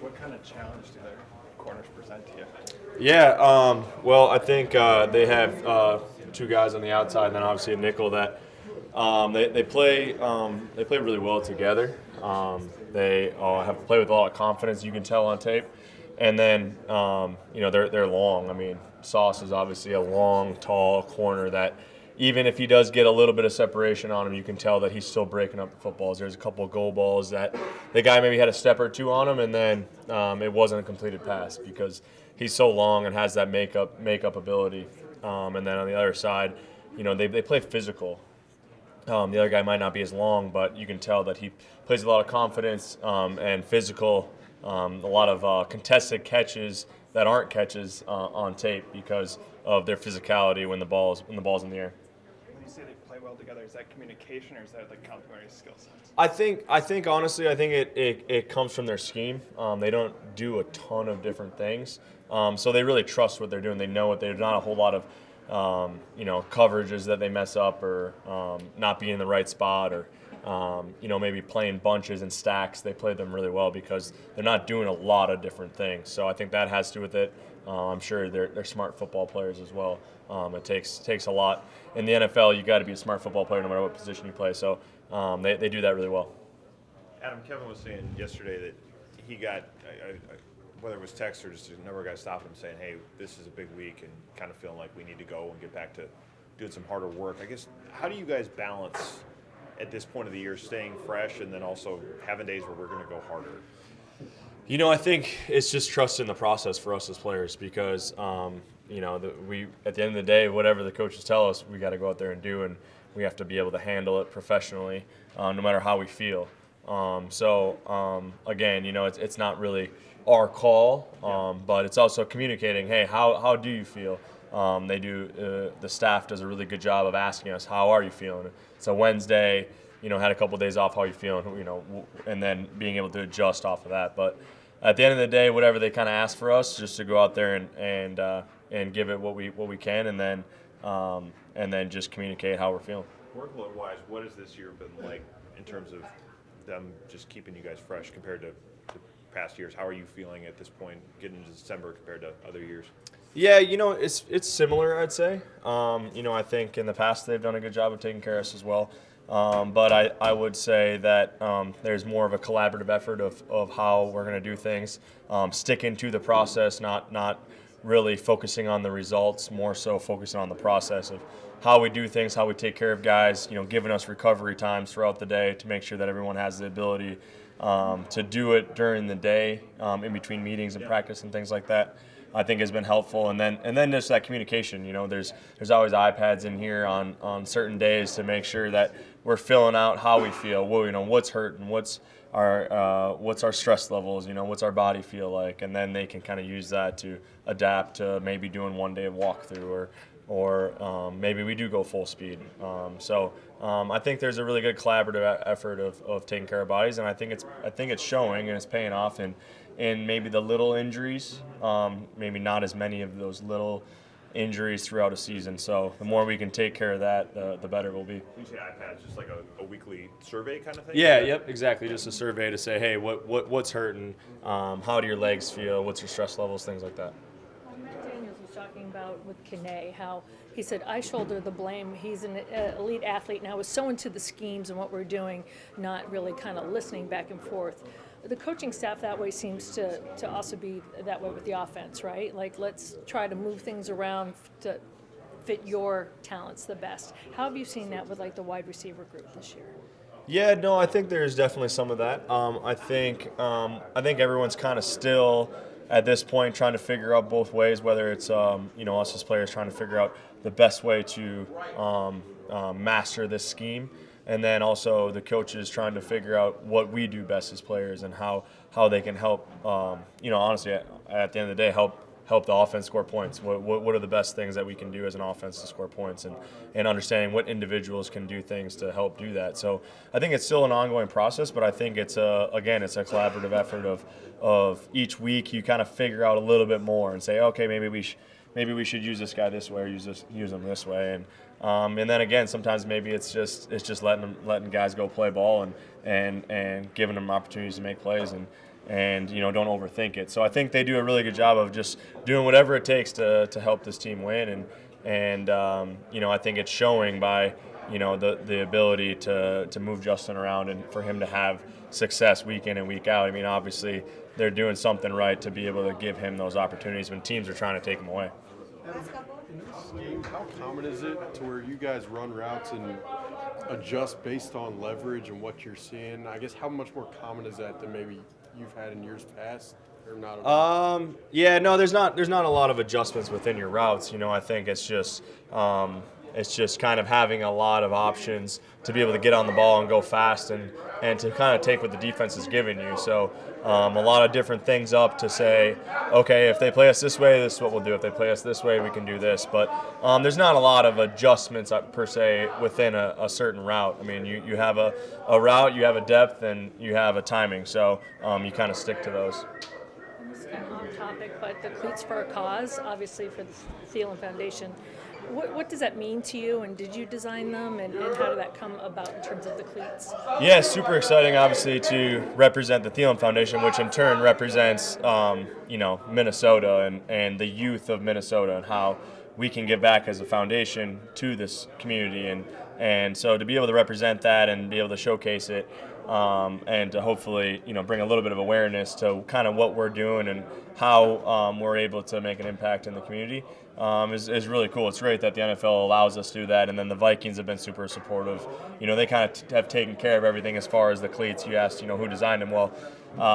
What kind of challenge do their corners present to you? Yeah, well, I think they have two guys on the outside, and then obviously a nickel that they play really well together. They have played with a lot of confidence. You can tell on tape, and then they're long. I mean, Sauce is obviously a long, tall corner that even if he does get a little bit of separation on him, you can tell that he's still breaking up footballs. There's a couple of goal balls that the guy maybe had a step or two on him, and then it wasn't a completed pass because he's so long and has that makeup ability. And then on the other side, they play physical. The other guy might not be as long, but you can tell that he plays a lot of confidence and physical. A lot of contested catches that aren't catches on tape because of their physicality when the ball's in the air. When you say they play well together, is that communication or is that like complementary skill sets? I think honestly, it comes from their scheme. They don't do a ton of different things, so they really trust what they're doing. They know what they're not a whole lot of coverages that they mess up or not being in the right spot or maybe playing bunches and stacks. They play them really well because they're not doing a lot of different things. So I think that has to do with it. I'm sure they're smart football players as well. It takes a lot. In the NFL, you got to be a smart football player no matter what position you play. So they do that really well. Adam, Kevin was saying yesterday that he got, whether it was text or just a number of guys stopping him saying, hey, this is a big week and kind of feeling like we need to go and get back to doing some harder work. I guess, how do you guys balance at this point of the year staying fresh and then also having days where we're going to go harder? I think it's just trust in the process for us as players because, we at the end of the day, whatever the coaches tell us, we got to go out there and do, and we have to be able to handle it professionally, no matter how we feel. Again, it's not really our call, but it's also communicating. Hey, how do you feel? The staff does a really good job of asking us, how are you feeling? It's a Wednesday. Had a couple of days off. How are you feeling? And then being able to adjust off of that. But at the end of the day, whatever they kind of ask for us, just to go out there and give it what we can, and then just communicate how we're feeling. Workload-wise, what has this year been like in terms of them just keeping you guys fresh compared to past years? How are you feeling at this point, getting into December compared to other years? Yeah, it's similar, I'd say. I think in the past they've done a good job of taking care of us as well. But I would say that there's more of a collaborative effort of how we're going to do things, sticking to the process, not really focusing on the results, more so focusing on the process of how we do things, how we take care of guys, giving us recovery times throughout the day to make sure that everyone has the ability to do it during the day, in between meetings and practice and things like that. I think has been helpful, and then just that communication. There's always iPads in here on certain days to make sure that we're filling out how we feel. Well, what's hurting, what's our stress levels, what's our body feel like, and then they can kind of use that to adapt to maybe doing one day of walkthrough or maybe we do go full speed. I think there's a really good collaborative effort of taking care of bodies, and I think it's showing and it's paying off in maybe the little injuries, maybe not as many of those little injuries throughout a season. So the more we can take care of that, the better it will be. You say iPads, just like a weekly survey kind of thing? Yeah, yep, exactly. Just a survey to say, hey, what's hurting? How do your legs feel? What's your stress levels? Things like that. Daniels was talking about with Kane, how he said, I shoulder the blame. He's an elite athlete now, is so into the schemes and what we're doing, not really kind of listening back and forth. The coaching staff that way seems to also be that way with the offense, right? Like, let's try to move things around to fit your talents the best. How have you seen that with, like, the wide receiver group this year? Yeah, no, I think there's definitely some of that. I think everyone's kind of still at this point trying to figure out both ways, whether it's us as players trying to figure out the best way to master this scheme, and then also the coaches trying to figure out what we do best as players and how they can help. Honestly, at the end of the day, help the offense score points. What are the best things that we can do as an offense to score points, and understanding what individuals can do things to help do that. So I think it's still an ongoing process, but I think it's a collaborative effort of each week you kind of figure out a little bit more and say, okay, maybe maybe we should use this guy this way or use him this way. And then again, sometimes maybe it's just letting guys go play ball and giving them opportunities to make plays and don't overthink it. So I think they do a really good job of just doing whatever it takes to help this team win. And I think it's showing by the ability to move Justin around and for him to have success week in and week out. I mean, obviously they're doing something right to be able to give him those opportunities when teams are trying to take him away. In this game, how common is it to where you guys run routes and adjust based on leverage and what you're seeing? I guess how much more common is that than maybe you've had in years past, or not at all? Yeah, no, there's not a lot of adjustments within your routes. I think it's just kind of having a lot of options to be able to get on the ball and go fast and to kind of take what the defense is giving you. So a lot of different things up to say, okay, if they play us this way, this is what we'll do. If they play us this way, we can do this. But there's not a lot of adjustments per se within a certain route. I mean, you have a route, you have a depth, and you have a timing. So you kind of stick to those. This is kind of on topic, but the Cleats for a Cause, obviously for the Thielen Foundation. What does that mean to you, and did you design them, and how did that come about in terms of the cleats? Yeah, super exciting, obviously, to represent the Thielen Foundation, which in turn represents, Minnesota and the youth of Minnesota and how we can give back as a foundation to this community. And so to be able to represent that and be able to showcase it and to hopefully, bring a little bit of awareness to kind of what we're doing and how we're able to make an impact in the community is really cool. It's great that the NFL allows us to do that, and then the Vikings have been super supportive. They kind of have taken care of everything as far as the cleats. You asked, who designed them. Well,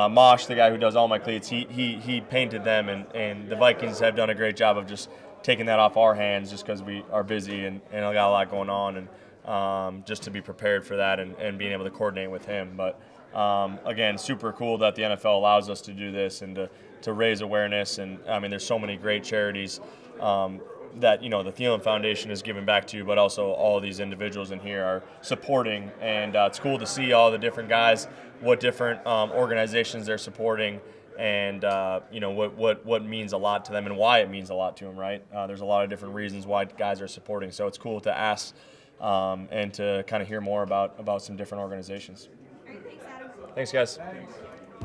Mosh, the guy who does all my cleats, he painted them, and the Vikings have done a great job of just taking that off our hands just because we are busy and got a lot going on, and just to be prepared for that and being able to coordinate with him. But again, super cool that the NFL allows us to do this and to raise awareness. And I mean, there's so many great charities that the Thielen Foundation is giving back to, but also all of these individuals in here are supporting. And it's cool to see all the different guys, what different organizations they're supporting, and what means a lot to them and why it means a lot to them. Right? There's a lot of different reasons why guys are supporting. So it's cool to ask and to kind of hear more about some different organizations. All right, thanks, Adam. Thanks, guys.